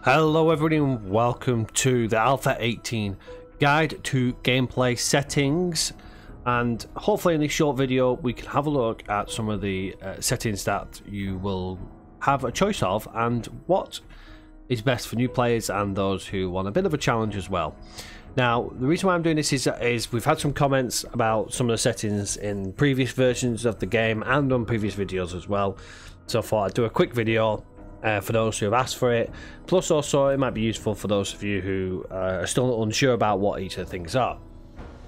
Hello everybody and welcome to the Alpha 18 guide to gameplay settings, and hopefully in this short video we can have a look at some of the settings that you will have a choice of and what is best for new players and those who want a bit of a challenge as well. Now, the reason why I'm doing this is we've had some comments about some of the settings in previous versions of the game and on previous videos as well, so I thought I'd do a quick video for those who have asked for it. Plus also it might be useful for those of you who are still unsure about what each of the things are.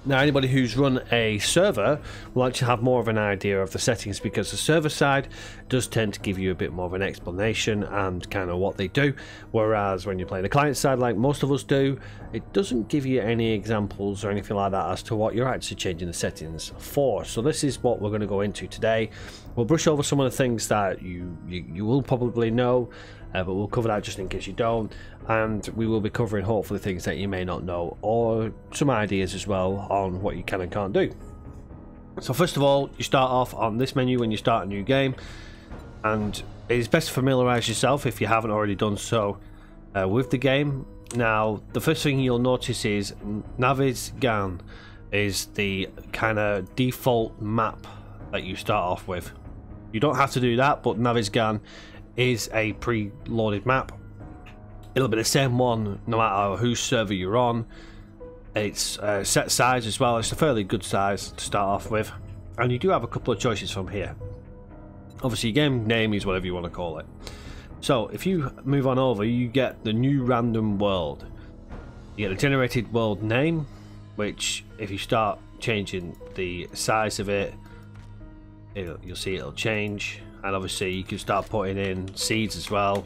Now, anybody who's run a server will actually have more of an idea of the settings, because the server side does tend to give you a bit more of an explanation and kind of what they do, whereas when you're playing the client side like most of us do, it doesn't give you any examples or anything like that as to what you're actually changing the settings for. So this is what we're going to go into today. We'll brush over some of the things that you will probably know, but we'll cover that just in case you don't, and we will be covering hopefully things that you may not know, or some ideas as well on what you can and can't do. So first of all, you start off on this menu when you start a new game, and it's best to familiarize yourself if you haven't already done so with the game. Now, the first thing you'll notice is Navezgane is the kind of default map that you start off with. You don't have to do that, but Navezgane is a pre-loaded map. It'll be the same one no matter whose server you're on. It's set size as well. It's a fairly good size to start off with, and you do have a couple of choices from here. Obviously, your game name is whatever you want to call it. So if you move on over, you get the new random world. You get a generated world name, which if you start changing the size of it, you'll see it'll change. And obviously you can start putting in seeds as well.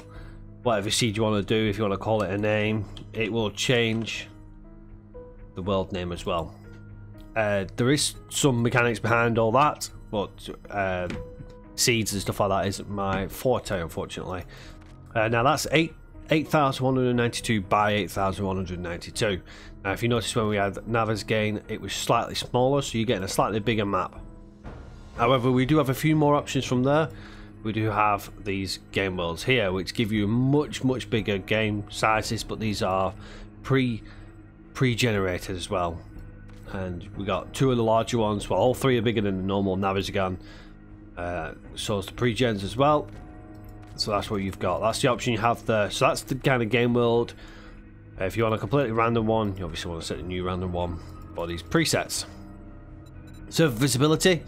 Whatever seed you want to do, if you want to call it a name, it will change the world name as well. There is some mechanics behind all that, but seeds and stuff like that isn't my forte, unfortunately. Now that's 8,192 by 8,192. Now if you notice, when we had Navezgane, it was slightly smaller, so you're getting a slightly bigger map. However, we do have a few more options from there. We do have these game worlds here, which give you much bigger game sizes, but these are pre-generated as well. And we got two of the larger ones. Well, all three are bigger than the normal Navezgane. So it's the pre-gens as well. So that's what you've got. That's the option you have there. So that's the kind of game world. If you want a completely random one, you obviously want to set a new random one for these presets. Server visibility.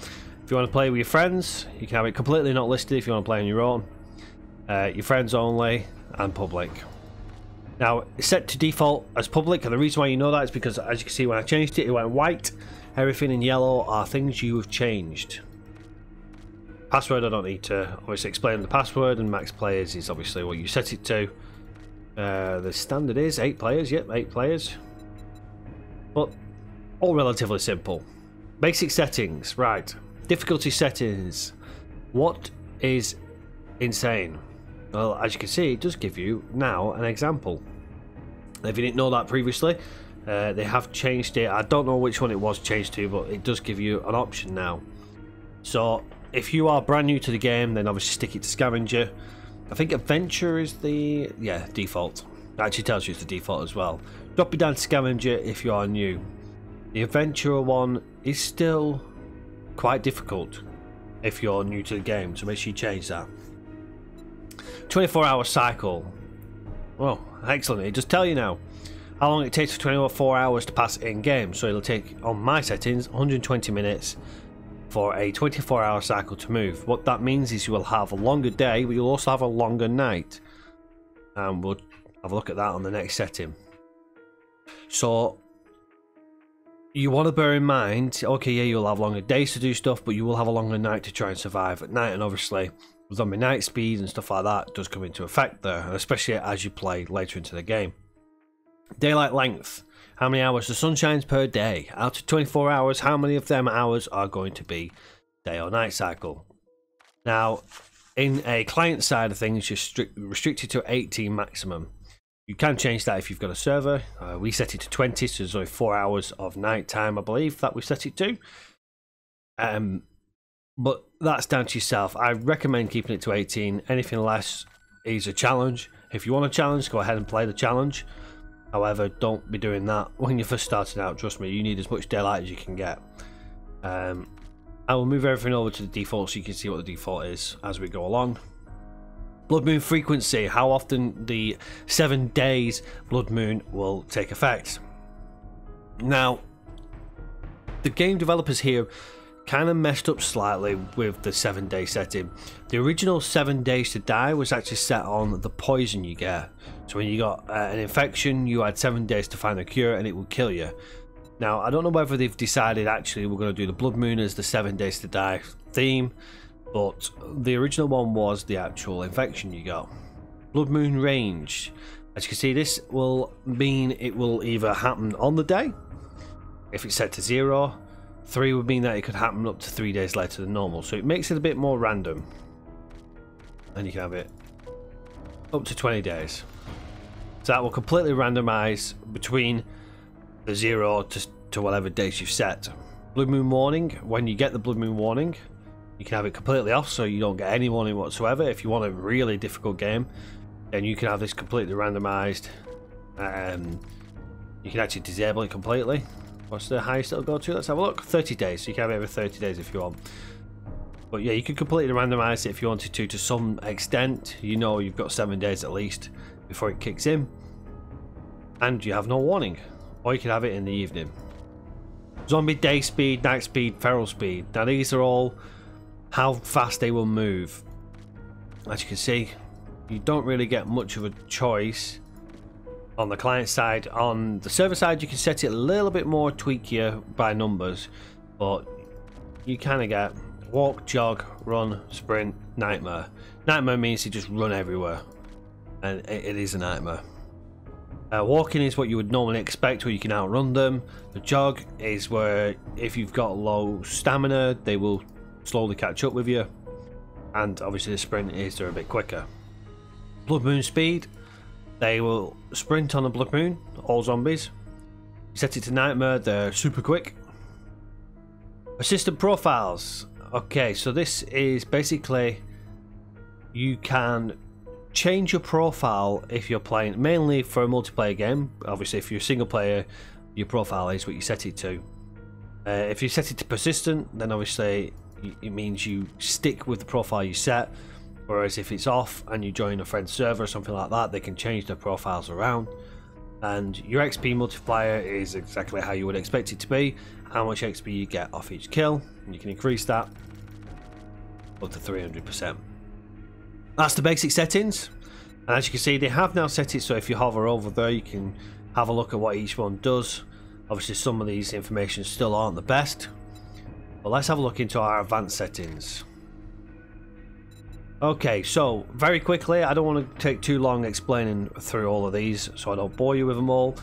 If you want to play with your friends, you can have it completely not listed if you want to play on your own. Your friends only, and public. Now, it's set to default as public, and the reason why you know that is because, as you can see, when I changed it, it went white. Everything in yellow are things you have changed. Password, I don't need to obviously explain the password, and max players is obviously what you set it to. The standard is 8 players, yep, 8 players. But all relatively simple. Basic settings, right. Difficulty settings. What is insane? Well, as you can see, it does give you now an example. If you didn't know that previously, they have changed it. I don't know which one it was changed to, but it does give you an option now. So if you are brand new to the game, then obviously stick it to scavenger. I think adventure is the default. It actually tells you it's the default as well. Drop it down to scavenger if you are new. The adventure one is still quite difficult if you're new to the game, so make sure you change that. 24-hour cycle. Well, excellent. It does tell you now how long it takes for 24 hours to pass in game. So it'll take, on my settings, 120 minutes for a 24-hour cycle to move. What that means is you will have a longer day, but you'll also have a longer night, and we'll have a look at that on the next setting. So you want to bear in mind, okay, yeah, you'll have longer days to do stuff, but you will have a longer night to try and survive at night, and obviously zombie night speed and stuff like that does come into effect there, and especially as you play later into the game. Daylight length. How many hours the sun shines per day? Out of 24 hours, how many of them hours are going to be day or night cycle? Now, in a client side of things, you're restricted to 18 maximum. You can change that if you've got a server. We set it to 20, so there's only 4 hours of night time, I believe, that we set it to. But that's down to yourself. I recommend keeping it to 18. Anything less is a challenge. If you want a challenge, go ahead and play the challenge. However, don't be doing that when you're first starting out. Trust me, you need as much daylight as you can get. I will move everything over to the default so you can see what the default is as we go along. Blood moon frequency, how often the 7 days blood moon will take effect. Now, the game developers here kind of messed up slightly with the 7-day setting. The original 7 days to die was actually set on the poison you get. So when you got an infection, you had 7 days to find a cure and it would kill you. Now, I don't know whether they've decided actually we're going to do the blood moon as the 7 days to die theme, but the original one was the actual infection you got. Blood moon range. As you can see, this will mean it will either happen on the day, if it's set to 0. 3 would mean that it could happen up to 3 days later than normal, so it makes it a bit more random. And you can have it up to 20 days. So that will completely randomize between the 0 to whatever days you've set. Blood moon warning, when you get the blood moon warning, you can have it completely off so you don't get any warning whatsoever. If you want a really difficult game, then you can have this completely randomized. You can actually disable it completely. What's the highest it'll go to? Let's have a look. 30 days. So you can have it every 30 days if you want. But yeah, you can completely randomize it if you wanted to some extent. You know you've got 7 days at least before it kicks in. And you have no warning. Or you can have it in the evening. Zombie day speed, night speed, feral speed. Now these are all how fast they will move. As you can see, you don't really get much of a choice. On the client side, on the server side, you can set it a little bit more tweakier by numbers, but you kind of get walk, jog, run, sprint, nightmare. Nightmare means you just run everywhere, and it is a nightmare. Walking is what you would normally expect, where you can outrun them. The jog is where if you've got low stamina, they will slowly catch up with you, and obviously the sprint is they're a bit quicker. Blood moon speed. They will sprint on the blood moon, all zombies. Set it to nightmare, they're super quick. Assistant profiles. Okay, so this is basically you can change your profile if you're playing, mainly for a multiplayer game. Obviously, if you're a single player, your profile is what you set it to. If you set it to persistent, then obviously it means you stick with the profile you set. Whereas if it's off and you join a friend's server or something like that, they can change their profiles around. And your XP multiplier is exactly how you would expect it to be. How much XP you get off each kill. And you can increase that up to 300%. That's the basic settings. And as you can see, they have now set it so if you hover over there, you can have a look at what each one does. Obviously, some of these information still aren't the best. But let's have a look into our advanced settings. Okay, so very quickly, I don't want to take too long explaining through all of these, so I don't bore you with them all.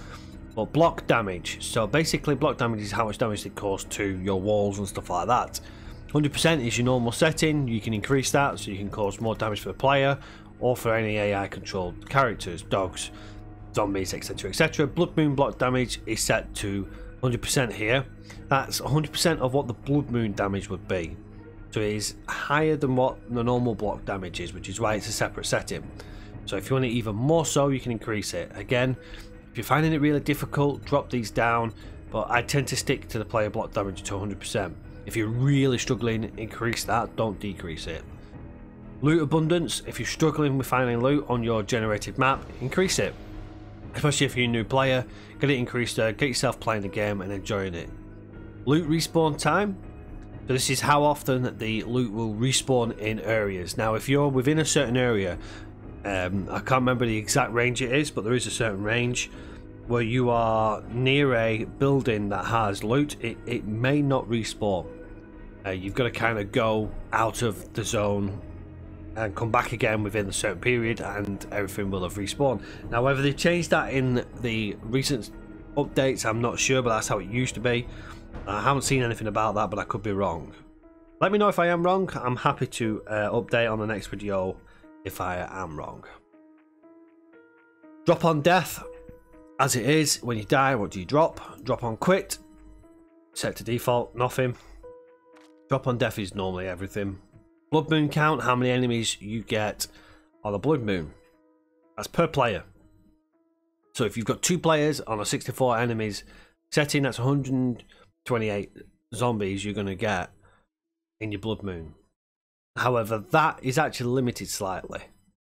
But block damage. So basically, block damage is how much damage it causes to your walls and stuff like that. 100% is your normal setting. You can increase that so you can cause more damage for the player or for any AI controlled characters, dogs, zombies, etc, etc. Blood moon block damage is set to 100% here. That's 100% of what the blood moon damage would be. So it is higher than what the normal block damage is, which is why it's a separate setting. So if you want it even more so, you can increase it. Again, if you're finding it really difficult, drop these down, but I tend to stick to the player block damage to 100%. If you're really struggling, increase that, don't decrease it. Loot abundance, if you're struggling with finding loot on your generated map, increase it. Especially if you're a new player, get it increased there, get yourself playing the game and enjoying it. Loot respawn time. So this is how often the loot will respawn in areas. Now if you're within a certain area, I can't remember the exact range it is, but there is a certain range where you are near a building that has loot, it may not respawn. You've got to kind of go out of the zone and come back again within a certain period and everything will have respawned. Now whether they've changed that in the recent updates, I'm not sure, but that's how it used to be. I haven't seen anything about that, but I could be wrong. Let me know if I am wrong. I'm happy to update on the next video if I am wrong. Drop on death. As it is, when you die, what do you drop? Drop on quit. Set to default, nothing. Drop on death is normally everything. Blood moon count, how many enemies you get on a blood moon. That's per player. So if you've got 2 players on a 64 enemies setting, that's 128 zombies you're going to get in your Blood Moon. However, that is actually limited slightly.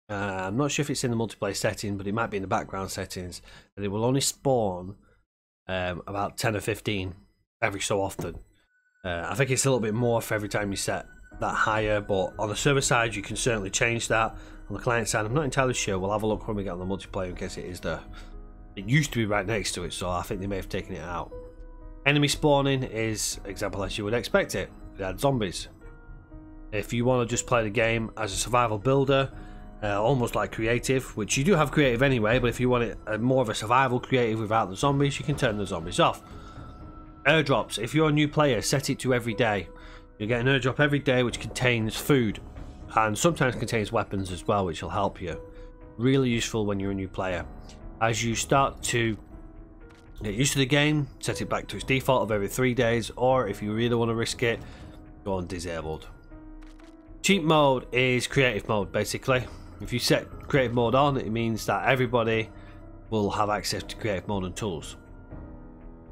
I'm not sure if it's in the multiplayer setting, but it might be in the background settings. And it will only spawn about 10 or 15 every so often. I think it's a little bit more for every time you set that higher, but on the server side you can certainly change that. On the client side I'm not entirely sure. We'll have a look when we get on the multiplayer in case it is there. It used to be right next to it, so I think they may have taken it out. Enemy spawning is example as you would expect it. It had zombies. If you want to just play the game as a survival builder, almost like creative, which you do have creative anyway, but if you want it more of a survival creative without the zombies, you can turn the zombies off. Airdrops, if you're a new player, set it to every day. You get an airdrop every day which contains food and sometimes contains weapons as well, which will help you. Really useful when you're a new player. As you start to get used to the game, set it back to its default of every 3 days, or if you really want to risk it, go on disabled. Cheat mode is creative mode basically. If you set creative mode on, it means that everybody will have access to creative mode and tools.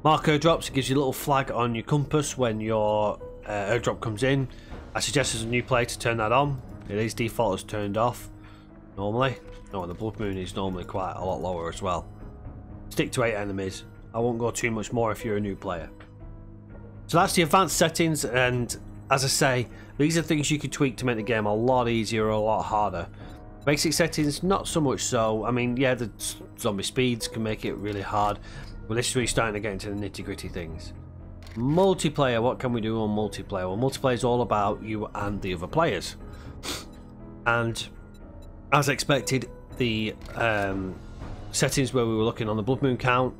Mark airdrops, it gives you a little flag on your compass when your airdrop comes in. I suggest as a new player to turn that on. It is default as turned off normally. No, the Blood Moon is normally quite a lot lower as well. Stick to 8 enemies. I won't go too much more if you're a new player. So that's the advanced settings, and as I say, these are things you can tweak to make the game a lot easier or a lot harder. Basic settings, not so much so. I mean, yeah, the zombie speeds can make it really hard. But this is really starting to get into the nitty-gritty things. Multiplayer, what can we do on multiplayer? Well, multiplayer is all about you and the other players. And as expected, the settings where we were looking on the Blood Moon count,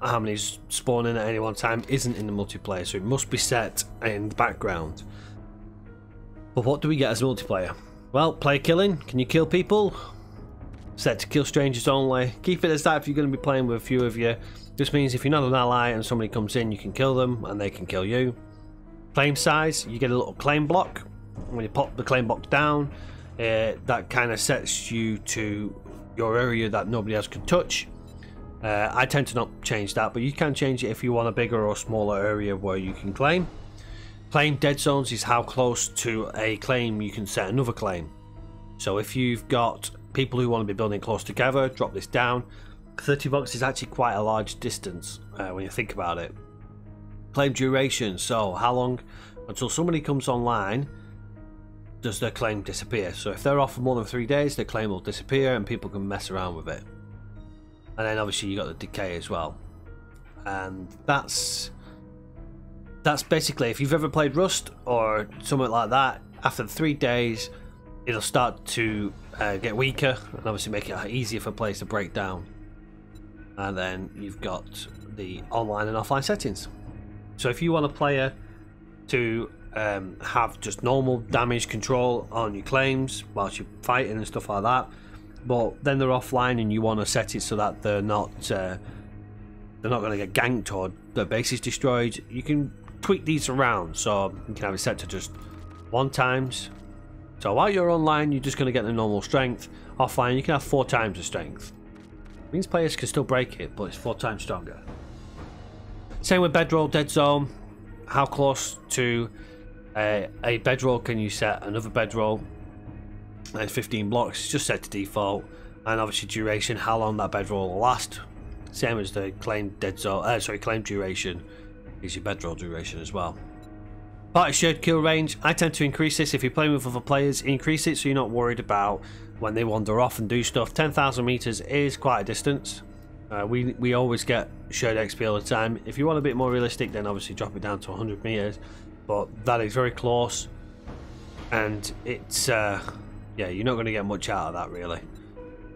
how many spawning at any one time, isn't in the multiplayer, so it must be set in the background. But what do we get as multiplayer? Well, player killing. Can you kill people? Set to kill strangers only. Keep it as that if you're going to be playing with a few of you. This means if you're not an ally and somebody comes in, you can kill them and they can kill you. Claim size, you get a little claim block. When you pop the claim block down, that kind of sets you to your area that nobody else can touch. I tend to not change that, but you can change it if you want a bigger or smaller area where you can claim. Claim dead zones is how close to a claim you can set another claim. So if you've got people who want to be building close together, drop this down. 30 blocks is actually quite a large distance when you think about it. Claim duration, so how long until somebody comes online does their claim disappear. So if they're off for more than 3 days, their claim will disappear and people can mess around with it. And then obviously you got the decay as well. And that's basically, if you've ever played Rust or something like that, after 3 days it'll start to get weaker and obviously make it easier for players to break down. And then you've got the online and offline settings. So if you want a player to have just normal damage control on your claims whilst you're fighting and stuff like that, but then they're offline and you want to set it so that they're not going to get ganked or their base is destroyed, you can tweak these around. So you can have it set to just 1 times. So while you're online, you're just going to get the normal strength. Offline, you can have 4 times the strength. Means players can still break it, but it's 4 times stronger. Same with bedroll, dead zone. How close to a bedroll can you set another bedroll? And 15 blocks, it's just set to default. And obviously duration, how long that bedroll will last. Same as the claim dead zone. Claim duration is your bedroll duration as well. Party shared kill range, I tend to increase this. If you're playing with other players, increase it so you're not worried about when they wander off and do stuff. 10,000 meters is quite a distance. We always get shared XP all the time. If you want a bit more realistic, then obviously drop it down to 100 meters. But that is very close, and it's yeah, you're not going to get much out of that really.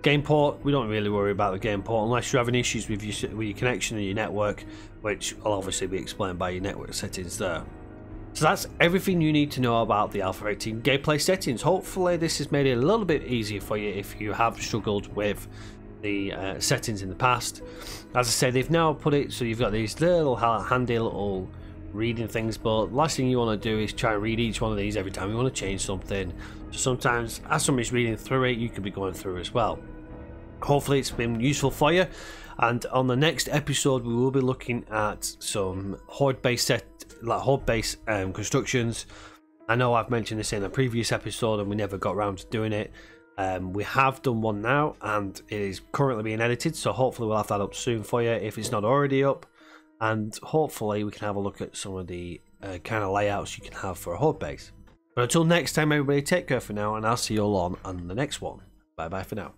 Game port, we don't really worry about the game port unless you're having issues with your connection and your network, which will obviously be explained by your network settings there. So that's everything you need to know about the Alpha 18 gameplay settings. Hopefully this has made it a little bit easier for you if you have struggled with the settings in the past. As I said, they've now put it so you've got these little handy little reading things, but the last thing you want to do is try and read each one of these every time you want to change something. So sometimes as somebody's reading through it, you could be going through as well. hopefully it's been useful for you. And on the next episode, we will be looking at some horde-based constructions. I know I've mentioned this in a previous episode and we never got around to doing it. We have done one now and it is currently being edited, so hopefully we'll have that up soon for you if it's not already up. And hopefully we can have a look at some of the kind of layouts you can have for a horde base. But until next time, everybody, take care for now, and I'll see you all on the next one. Bye bye for now.